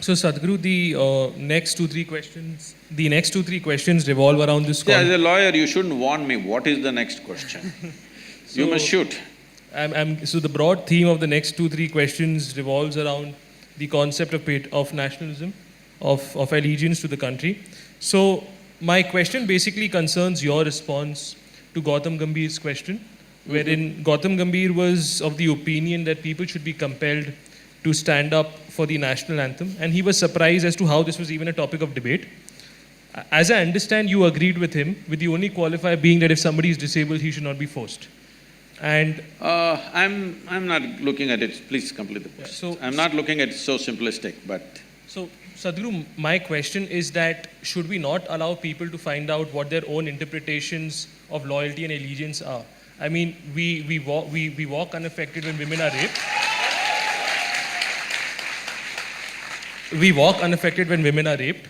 So Sadhguru, the next two, three questions revolve around this. See, as a lawyer, you shouldn't warn me, what is the next question? You must shoot. So the broad theme of the next two, three questions revolves around the concept of nationalism, of allegiance to the country. So my question basically concerns your response to Gautam Gambhir's question, wherein Gautam Gambhir was of the opinion that people should be compelled to stand up for the national anthem, and he was surprised as to how this was even a topic of debate. As I understand, you agreed with him, with the only qualifier being that if somebody is disabled, he should not be forced. And I'm not looking at it, please complete the question. I'm not looking at it so simplistic, but… So, Sadhguru, my question is that should we not allow people to find out what their own interpretations of loyalty and allegiance are? I mean, we walk unaffected when women are raped. We walk unaffected when women are raped.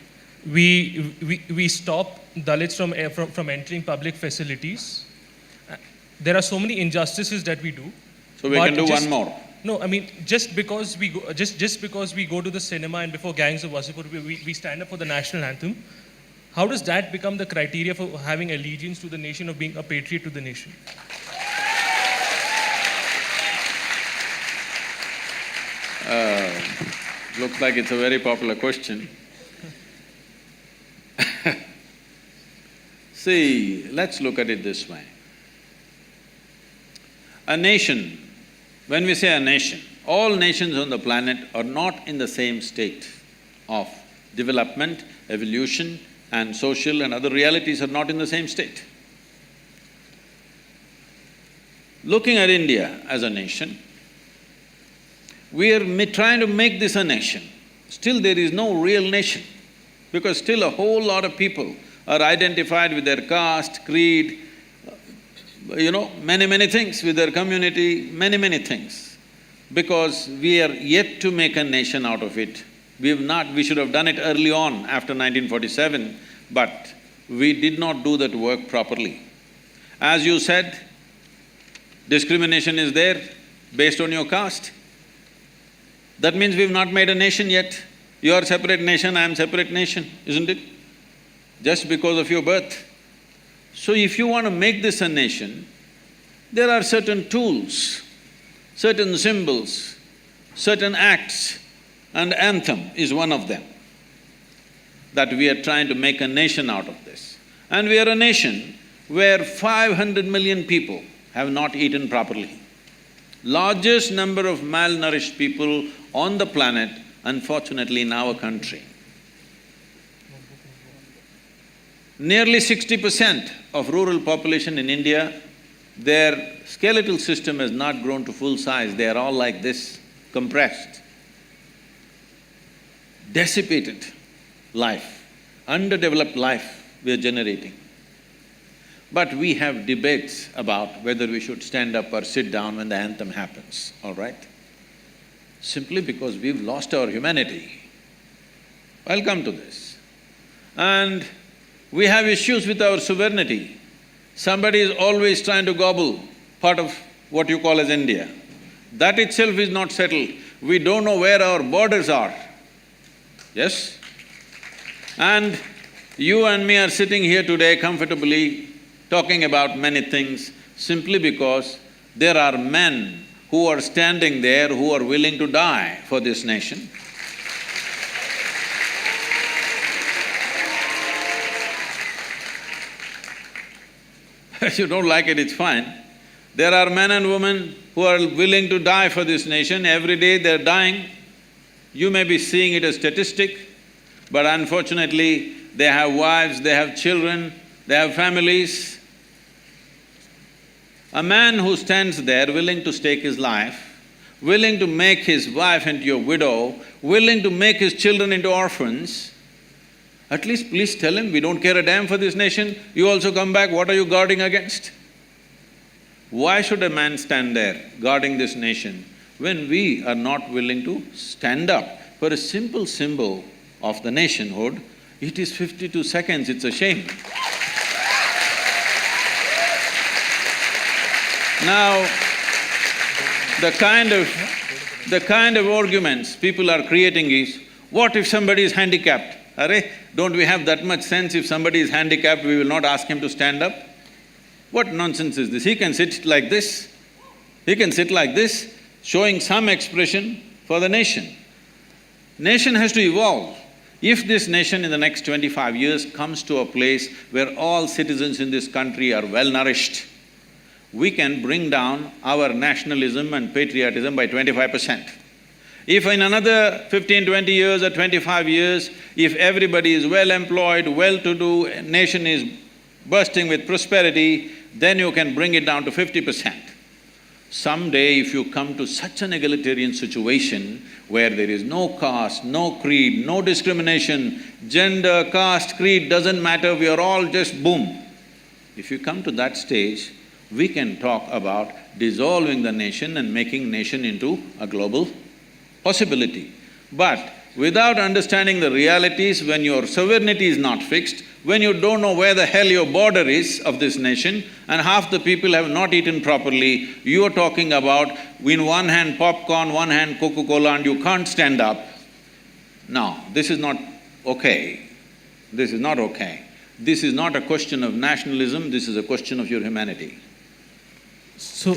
We stop Dalits from entering public facilities. There are so many injustices that we do. So we can do one more. No, I mean, just because we go to the cinema and before Gangs of Wasseypur, we stand up for the national anthem, how does that become the criteria for having allegiance to the nation, of being a patriot to the nation? Looks like it's a very popular question. See, let's look at it this way. A nation, when we say a nation, all nations on the planet are not in the same state of development, evolution, and social and other realities are not in the same state. Looking at India as a nation, we are trying to make this a nation. Still there is no real nation, because still a whole lot of people are identified with their caste, creed, many things, with their community, many things. Because we are yet to make a nation out of it. We should have done it early on after 1947, but we did not do that work properly. As you said, discrimination is there based on your caste. That means we've not made a nation yet. You are separate nation, I am separate nation, isn't it? Just because of your birth. So if you want to make this a nation, there are certain tools, certain symbols, certain acts, and anthem is one of them, that we are trying to make a nation out of this. And we are a nation where 500 million people have not eaten properly. Largest number of malnourished people on the planet, unfortunately in our country. Nearly 60% of rural population in India, their skeletal system has not grown to full size, they are all like this, compressed. Dissipated life, underdeveloped life we are generating. But we have debates about whether we should stand up or sit down when the anthem happens, all right? Simply because we've lost our humanity. I'll come to this. And we have issues with our sovereignty. Somebody is always trying to gobble part of what you call as India. That itself is not settled. We don't know where our borders are. Yes? And you and me are sitting here today comfortably talking about many things simply because there are men who are standing there who are willing to die for this nation. If you don't like it, it's fine. There are men and women who are willing to die for this nation. Every day they're dying. You may be seeing it as statistic, but unfortunately, they have wives, they have children, they have families. A man who stands there willing to stake his life, willing to make his wife into a widow, willing to make his children into orphans, at least please tell him, we don't care a damn for this nation, you also come back, what are you guarding against? Why should a man stand there guarding this nation when we are not willing to stand up for a simple symbol of the nationhood? It is 52 seconds, it's a shame. Now, the kind of arguments people are creating is, What if somebody is handicapped? Arey, don't we have that much sense? If somebody is handicapped, we will not ask him to stand up? What nonsense is this? He can sit like this. He can sit like this, showing some expression for the nation. Nation has to evolve. If this nation in the next 25 years comes to a place where all citizens in this country are well-nourished, we can bring down our nationalism and patriotism by 25%. If in another 15, 20 years or 25 years, if everybody is well-employed, well-to-do, nation is bursting with prosperity, then you can bring it down to 50%. Someday if you come to such an egalitarian situation where there is no caste, no creed, no discrimination, gender, caste, creed doesn't matter, we are all just boom. If you come to that stage, we can talk about dissolving the nation and making nation into a global possibility. But without understanding the realities, when your sovereignty is not fixed, when you don't know where the hell your border is of this nation and half the people have not eaten properly, you are talking about in one hand popcorn, one hand Coca-Cola and you can't stand up. No, this is not okay. This is not okay. This is not a question of nationalism, this is a question of your humanity. So…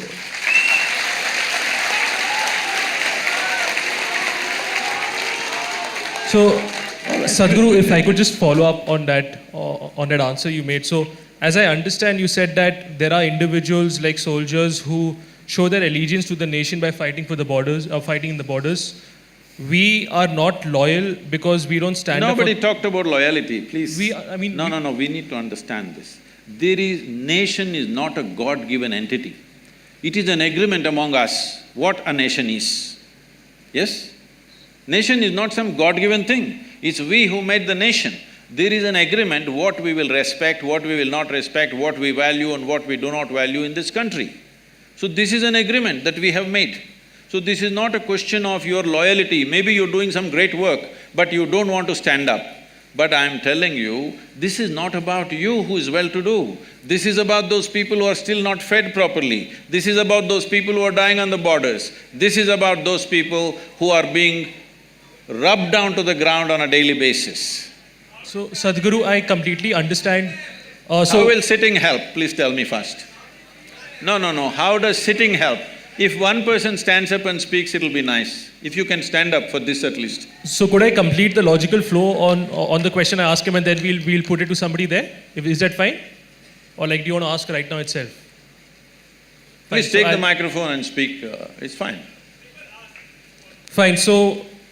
So, Sadhguru, if I could just follow up on that answer you made. So, as I understand, you said that there are individuals like soldiers who show their allegiance to the nation by fighting for the borders, fighting in the borders. We are not loyal because we don't stand up for… Nobody talked about loyalty, please. I mean… No, we need to understand this. Nation is not a God-given entity. It is an agreement among us what a nation is. Yes? Nation is not some God-given thing, it's we who made the nation. There is an agreement what we will respect, what we will not respect, what we value and what we do not value in this country. So this is an agreement that we have made. So this is not a question of your loyalty, maybe you're doing some great work, but you don't want to stand up. But I am telling you, this is not about you who is well-to-do. This is about those people who are still not fed properly. This is about those people who are dying on the borders. This is about those people who are being rubbed down to the ground on a daily basis. So, Sadhguru, I completely understand. How will sitting help? Please tell me first. No, how does sitting help? If one person stands up and speaks, it'll be nice. If you can stand up for this at least. So could I complete the logical flow on the question I ask him and then we'll put it to somebody there? Is that fine? Or like, do you want to ask right now itself? Please take the microphone and speak, it's fine. Fine,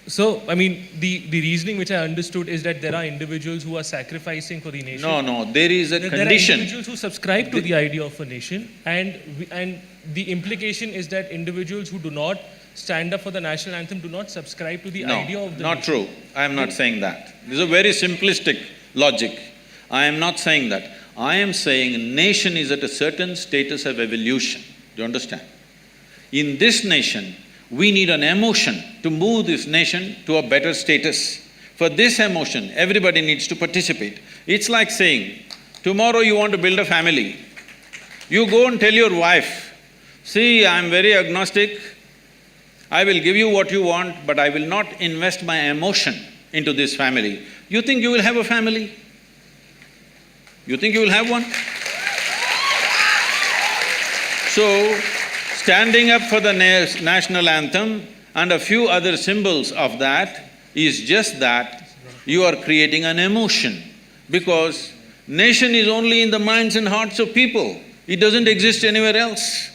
so I mean, the reasoning which I understood is that there are individuals who are sacrificing for the nation. No, there is a condition. There are individuals who subscribe to the idea of a nation and the implication is that individuals who do not stand up for the national anthem do not subscribe to the idea of the nation. Not true. I am not saying that. This is a very simplistic logic. I am not saying that. I am saying nation is at a certain status of evolution. Do you understand? In this nation, we need an emotion to move this nation to a better status. For this emotion, everybody needs to participate. It's like saying, tomorrow you want to build a family. You go and tell your wife, see, I'm very agnostic, I will give you what you want, but I will not invest my emotion into this family. You think you will have a family? You think you will have one? So, standing up for the national anthem and a few other symbols of that is just that you are creating an emotion because nation is only in the minds and hearts of people. It doesn't exist anywhere else.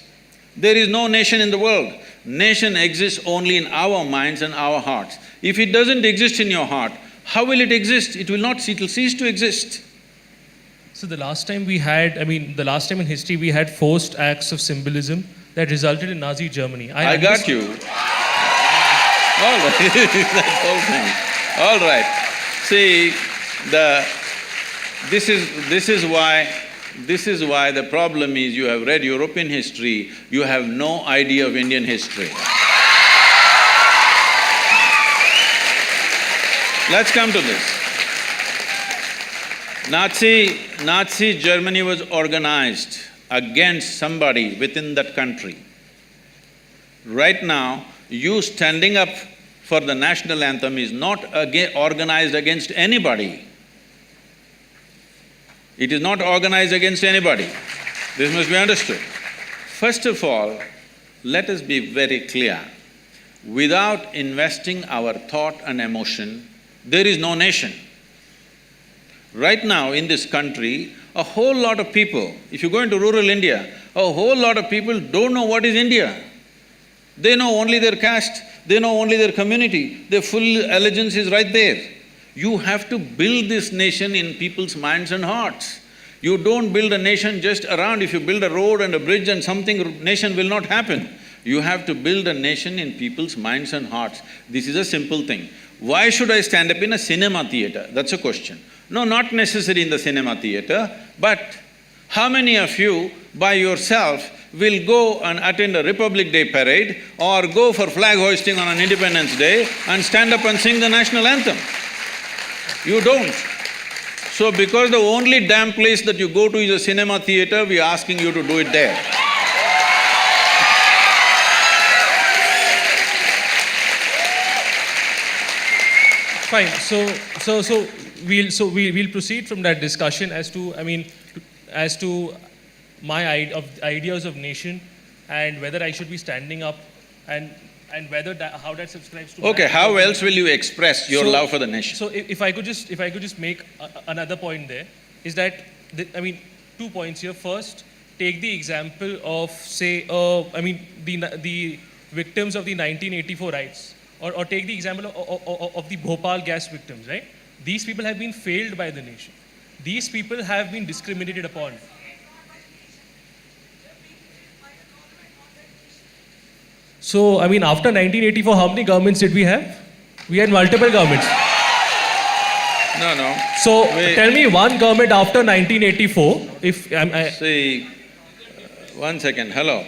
There is no nation in the world. Nation exists only in our minds and our hearts. If it doesn't exist in your heart, how will it exist? It will cease to exist. So the last time the last time in history we had forced acts of symbolism that resulted in Nazi Germany. I got you. All right, that whole thing. All right. See, this is why the problem is you have read European history, you have no idea of Indian history. Let's come to this. Nazi Germany was organized against somebody within that country. Right now, you standing up for the national anthem is not organized against anybody. It is not organized against anybody. This must be understood. First of all, let us be very clear. Without investing our thought and emotion, there is no nation. Right now in this country, a whole lot of people, if you go into rural India, a whole lot of people don't know what is India. They know only their caste, they know only their community, their full allegiance is right there. You have to build this nation in people's minds and hearts. You don't build a nation just around. If you build a road and a bridge and something, nation will not happen. You have to build a nation in people's minds and hearts. This is a simple thing. Why should I stand up in a cinema theatre? That's a question. No, not necessary in the cinema theatre, but how many of you by yourself will go and attend a Republic Day parade or go for flag hoisting on an Independence Day and stand up and sing the national anthem? You don't. So because the only damn place that you go to is a cinema theatre, we are asking you to do it there. Fine. So we'll proceed from that discussion as to, as to my ideas of nation and whether I should be standing up and whether how that subscribes to. Okay, how else will you express your love for the nation? So if I could just make another point there, is that 2 points here. First, take the example of say the victims of the 1984 riots, or take the example of the Bhopal gas victims, right? These people have been failed by the nation. These people have been discriminated upon. So, after 1984, how many governments did we have? We had multiple governments. No. So, tell me one government after 1984, if See, one second, hello.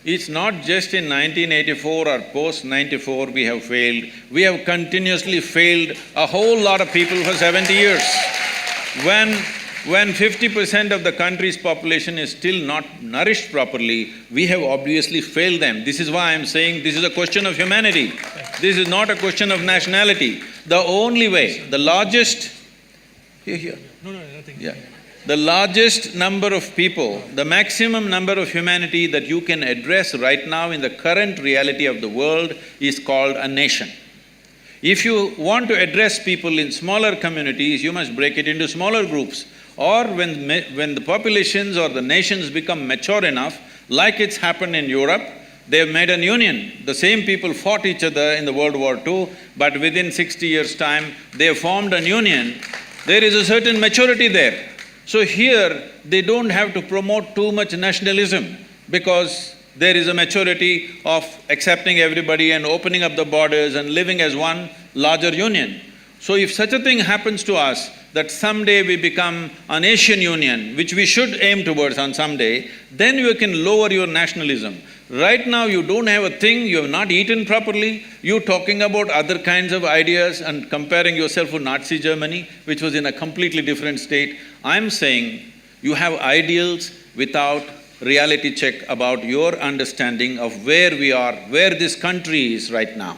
It's not just in 1984 or post-94 we have failed. We have continuously failed a whole lot of people for 70 years. When 50% of the country's population is still not nourished properly, we have obviously failed them. This is why I'm saying this is a question of humanity. This is not a question of nationality. The only way, the largest… Here. No, nothing. Yeah. The largest number of people, the maximum number of humanity that you can address right now in the current reality of the world is called a nation. If you want to address people in smaller communities, you must break it into smaller groups. Or when the populations or the nations become mature enough, like it's happened in Europe, they've made an union. The same people fought each other in the World War II, but within 60 years' time, they formed an union. There is a certain maturity there. So here, they don't have to promote too much nationalism because there is a maturity of accepting everybody and opening up the borders and living as one larger union. So if such a thing happens to us, that someday we become an Asian Union, which we should aim towards on someday, then you can lower your nationalism. Right now you don't have a thing, you have not eaten properly, you're talking about other kinds of ideas and comparing yourself with Nazi Germany, which was in a completely different state. I'm saying you have ideals without reality check about your understanding of where we are, where this country is right now.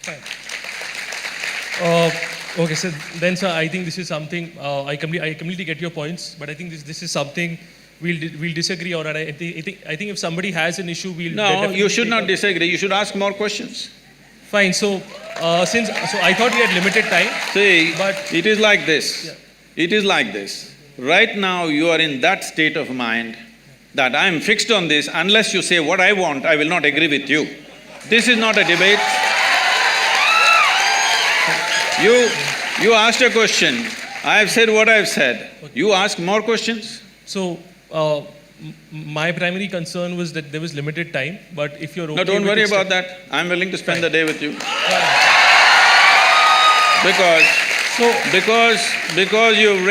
Fine. Okay, so then, sir, I think this is something, I completely get your points, but I think this is something we'll disagree on, and I think if somebody has an issue, we'll… No, you should not disagree, you should ask more questions. Fine, so I thought we had limited time. See, but it is like this. Yeah. It is like this. Right now you are in that state of mind that I am fixed on this, unless you say what I want, I will not agree with you. This is not a debate. You asked a question, I have said what I have said. You ask more questions? So, my primary concern was that there was limited time, but if you're okay… No, don't with worry it, about that. I'm willing to spend the day with you. Because you've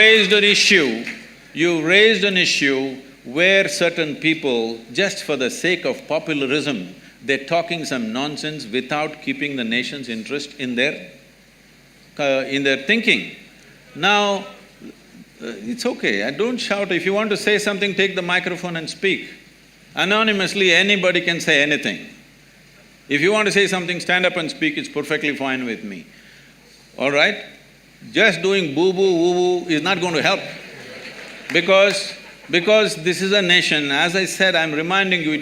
raised an issue where certain people, just for the sake of popularism, they're talking some nonsense without keeping the nation's interest in their thinking. Now, it's okay, don't shout. If you want to say something, take the microphone and speak. Anonymously, anybody can say anything. If you want to say something, stand up and speak, it's perfectly fine with me. All right? Just doing boo-boo, woo-woo is not going to help. Because this is a nation, as I said, I'm reminding you,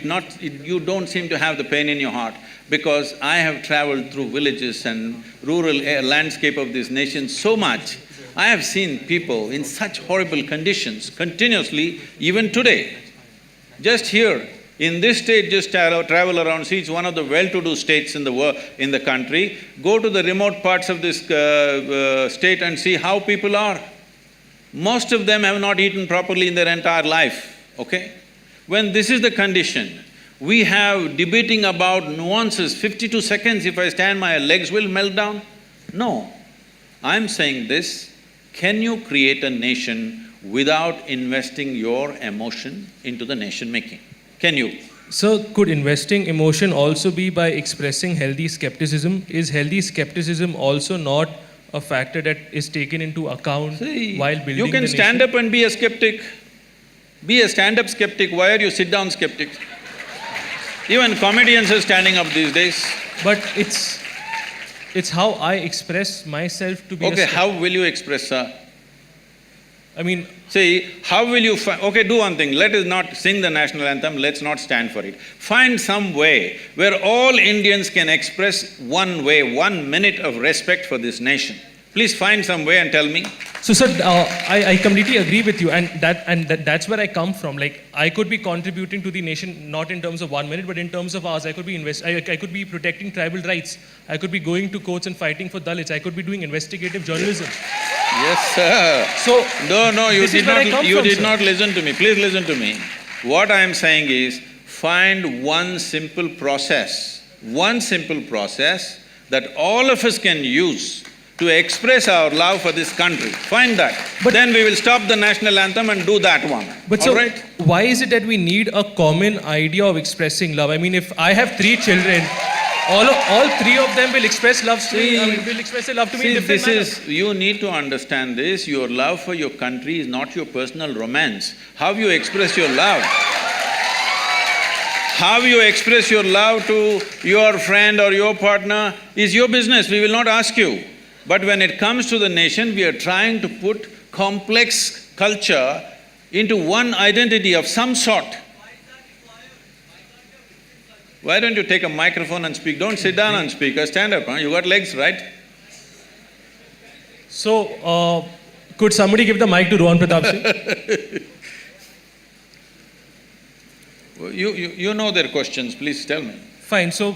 you don't seem to have the pain in your heart, because I have traveled through villages and rural landscape of this nation so much. I have seen people in such horrible conditions continuously, even today. Just here, in this state, just travel around, see, it's one of the well-to-do states in the country. Go to the remote parts of this state and see how people are. Most of them have not eaten properly in their entire life, okay? When this is the condition, we have debating about nuances, 52 seconds, if I stand, my legs will melt down. No, I'm saying this, can you create a nation without investing your emotion into the nation-making? Can you? So, could investing emotion also be by expressing healthy skepticism? Is healthy skepticism also not a factor that is taken into account while building the nation? You can stand up and be a skeptic. Be a stand-up skeptic. Why are you sit-down skeptic? Even comedians are standing up these days. But it's how I express myself to be Okay, how will you express, sir? I mean… See, how will you okay, do one thing, let us not sing the national anthem, let's not stand for it. Find some way where all Indians can express one way, 1 minute of respect for this nation. Please find some way and tell me. So, sir, I completely agree with you, and that's where I come from. Like, I could be contributing to the nation not in terms of 1 minute, but in terms of hours. I could be protecting tribal rights. I could be going to courts and fighting for Dalits. I could be doing investigative journalism. Yes, sir. So, no, you did not not listen to me. Please listen to me. What I am saying is, find one simple process that all of us can use to express our love for this country. Find that. But then we will stop the national anthem and do that one. But all so, right? Why is it that we need a common idea of expressing love? I mean, if I have 3 children, all 3 of them will express love to me. Will express their love to me in different manners. You need to understand this. Your love for your country is not your personal romance. How you express your love? How you express your love to your friend or your partner is your business. We will not ask you. But when it comes to the nation, we are trying to put complex culture into one identity of some sort. Why don't you take a microphone and speak? Don't sit down and speak, stand up, huh? You got legs, right? So, could somebody give the mic to Rohan Pratap Singh? You know their questions, please tell me. Fine, so…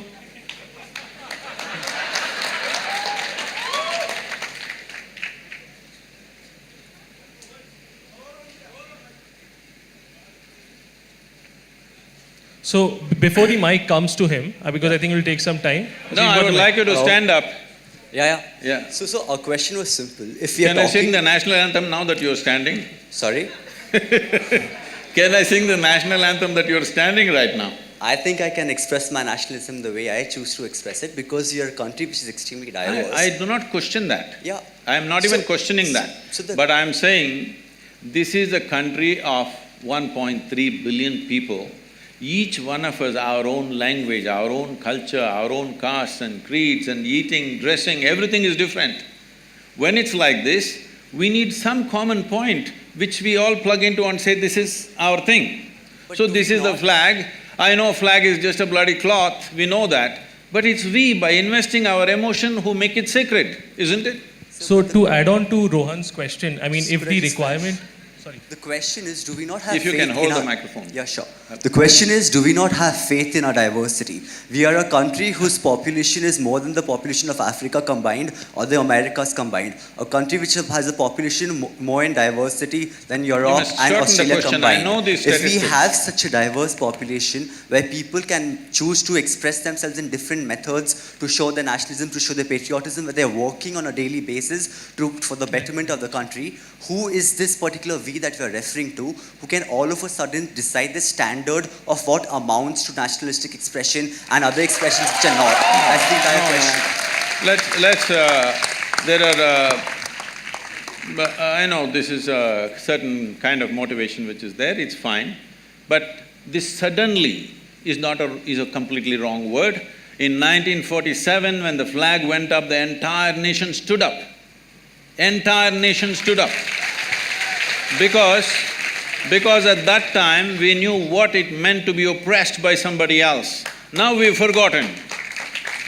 So, before the mic comes to him, because I think it will take some time. No, I would like you to stand up. Yeah. So our question was simple. If we are Can I sing the national anthem now that you're standing? Sorry? Can I sing the national anthem that you're standing right now? I think I can express my nationalism the way I choose to express it, because you're a country which is extremely diverse. I do not question that. Yeah. I am not even questioning that. But I am saying, this is a country of 1.3 billion people. Each one of us, our own language, our own culture, our own castes and creeds and eating, dressing, everything is different. When it's like this, we need some common point which we all plug into and say, this is our thing. So this is the flag. I know flag is just a bloody cloth, we know that. But it's we, by investing our emotion, who make it sacred, isn't it? So to add on to Rohan's question, I mean, if the requirement… Sorry. The question is, do we not have faith in our… If you can hold the microphone. Yeah, sure. The question is, do we not have faith in our diversity? We are a country whose population is more than the population of Africa combined or the Americas combined. A country which has a population more in diversity than Europe and Australia combined. I know these if we have such a diverse population where people can choose to express themselves in different methods to show their nationalism, to show their patriotism, where they're working on a daily basis for the betterment of the country, who is this particular we that we're referring to, who can all of a sudden decide the standard of what amounts to nationalistic expression and other expressions which are not? That's the entire question. I know this is a certain kind of motivation which is there, it's fine. But this suddenly is a completely wrong word. In 1947, when the flag went up, the entire nation stood up. Entire nation stood up. Because at that time, we knew what it meant to be oppressed by somebody else. Now we've forgotten.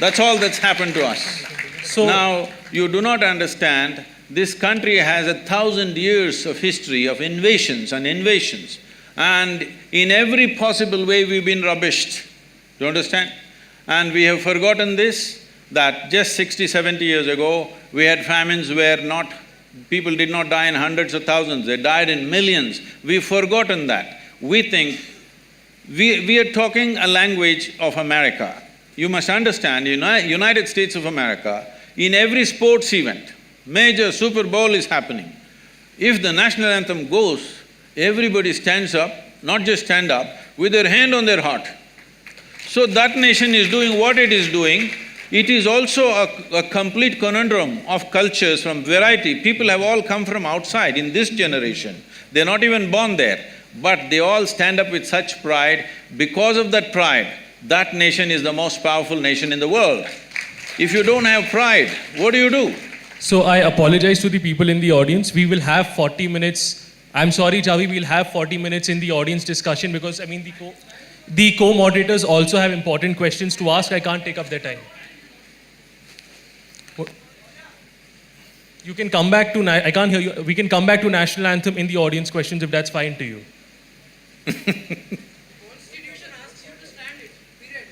That's all that's happened to us. So Now, you do not understand, this country has 1,000 years of history of invasions and invasions, and in every possible way we've been rubbished. Do you understand? And we have forgotten this, that just 60, 70 years ago, we had famines where people did not die in hundreds of thousands, they died in millions. We've forgotten that. We think… We are talking a language of America. You must understand, United States of America, in every sports event, major Super Bowl is happening. If the national anthem goes, everybody stands up, not just stand up, with their hand on their heart. So that nation is doing what it is doing. It is also a complete conundrum of cultures from variety. People have all come from outside in this generation. They're not even born there, but they all stand up with such pride. Because of that pride, that nation is the most powerful nation in the world. If you don't have pride, what do? So I apologize to the people in the audience. We will have 40 minutes. I'm sorry, Javi, we'll have 40 minutes in the audience discussion because, the co-moderators also have important questions to ask. I can't take up their time. You can come back to… I can't hear you. We can come back to national anthem in the audience questions if that's fine to you. Constitution asks you to stand it, period.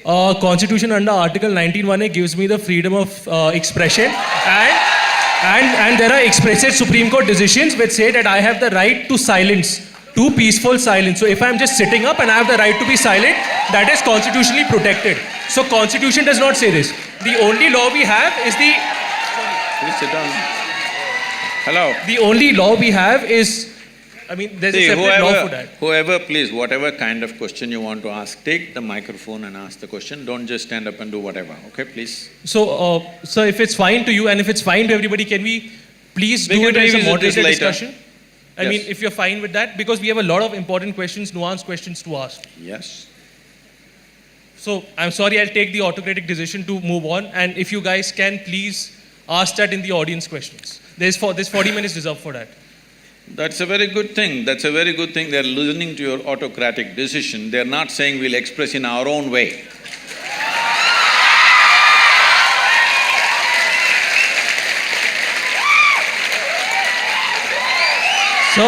End of Constitution under Article 19(1)A gives me the freedom of expression, and there are explicit Supreme Court decisions which say that I have the right to silence, to peaceful silence. So if I'm just sitting up and I have the right to be silent, that is constitutionally protected. So Constitution does not say this. The only law we have is Please sit down. Hello. the only law we have is… there's a See, separate law for that. whoever, please, whatever kind of question you want to ask, take the microphone and ask the question. Don't just stand up and do whatever, okay, please? So, so if it's fine to you and if it's fine to everybody, can we please We do can it as a revisit this moderated later. discussion? Yes. If you're fine with that, because we have a lot of important questions, nuanced questions to ask. Yes. So, I'm sorry, I'll take the autocratic decision to move on, and if you guys can, please ask that in the audience questions. There's 40 minutes reserved for that. That's a very good thing. That's a very good thing. They're listening to your autocratic decision. They're not saying we'll express in our own way. So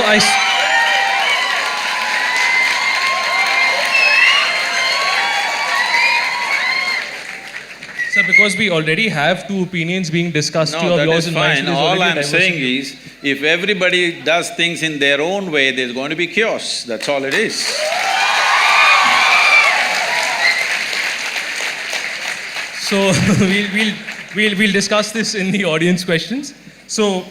Sir, because we already have two opinions being discussed here No, of that yours is and mine, so fine. there's All already a I'm saying diversity. is, if everybody does things in their own way, there's going to be chaos. That's all it is. So we'll discuss this in the audience questions. So